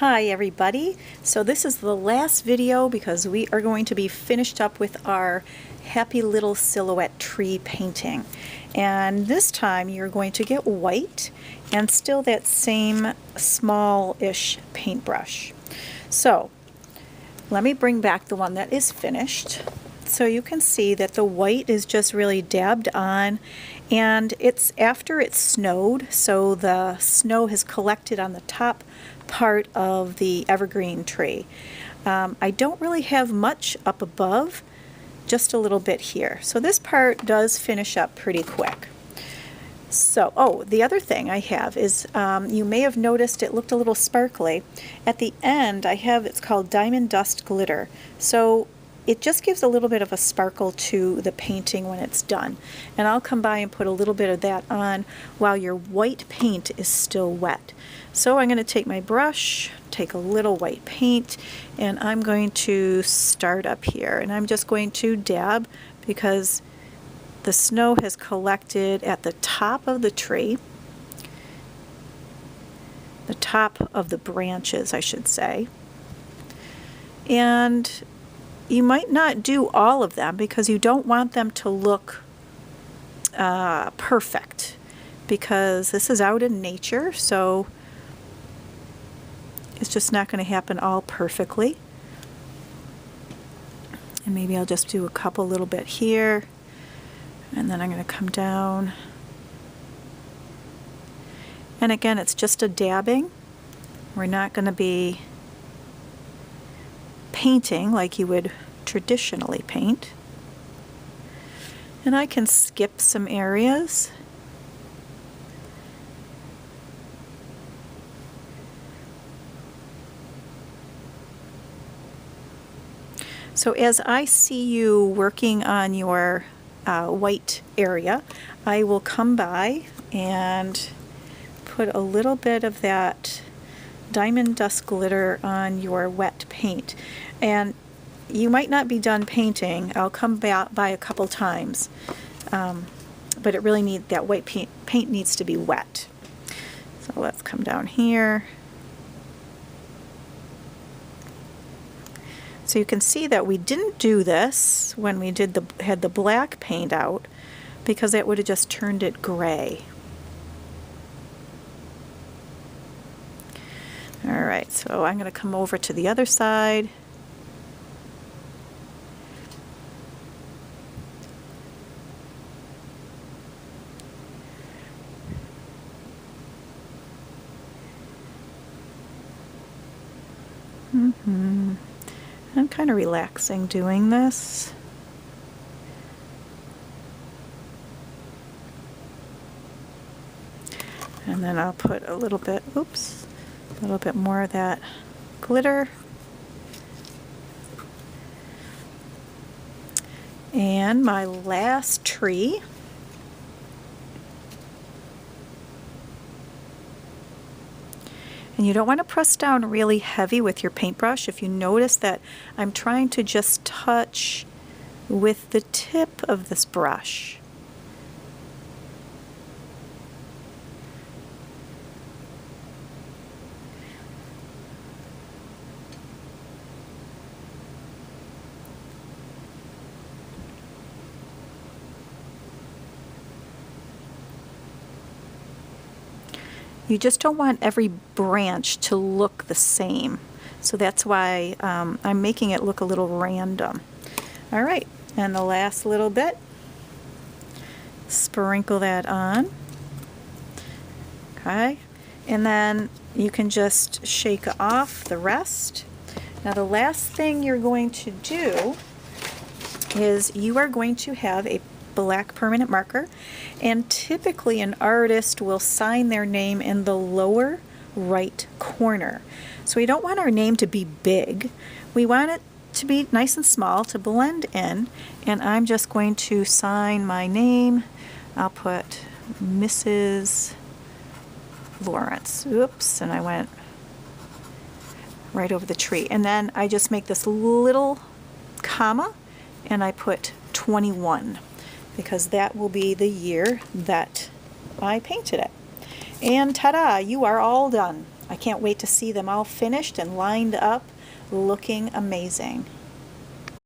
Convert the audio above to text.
Hi everybody. So this is the last video because we are going to be finished up with our Happy Little Silhouette tree painting. And this time you're going to get white and still that same small-ish paintbrush. So let me bring back the one that is finished. So you can see that the white is just really dabbed on, and it's after it snowed, so the snow has collected on the top part of the evergreen tree. I don't really have much up above, just a little bit here. So this part does finish up pretty quick. So, oh, the other thing I have is, you may have noticed it looked a little sparkly. At the end I have, it's called Diamond Dust Glitter. So it just gives a little bit of a sparkle to the painting when it's done. And I'll come by and put a little bit of that on while your white paint is still wet. So I'm going to take my brush, take a little white paint, and I'm going to start up here. And I'm just going to dab because the snow has collected at the top of the tree, the top of the branches, I should say. And you might not do all of them because you don't want them to look perfect, because this is out in nature, so it's just not going to happen all perfectly. And maybe I'll just do a couple little bit here, and then I'm going to come down. And again, it's just a dabbing. We're not going to be painting like you would traditionally paint. And I can skip some areas. So as I see you working on your white area, I will come by and put a little bit of that Diamond Dust Glitter on your wet paint. And you might not be done painting. I'll come by a couple times, but it really that white paint needs to be wet. So let's come down here. So you can see that we didn't do this when we had the black paint out, because that would have just turned it gray. Alright, so I'm going to come over to the other side. I'm kind of relaxing doing this. And then I'll put a little bit, oops, a little bit more of that glitter. And my last tree. And you don't want to press down really heavy with your paintbrush. If you notice that I'm trying to just touch with the tip of this brush. You just don't want every branch to look the same. So that's why I'm making it look a little random. Alright, and the last little bit, sprinkle that on. Okay, and then you can just shake off the rest. Now the last thing you're going to do is you are going to have a black permanent marker, and typically an artist will sign their name in the lower right corner. So we don't want our name to be big. We want it to be nice and small to blend in, and I'm just going to sign my name. I'll put Mrs. Lawrence. Oops, and I went right over the tree. And then I just make this little comma and I put 21. Because that will be the year that I painted it. And ta-da, you are all done. I can't wait to see them all finished and lined up, looking amazing.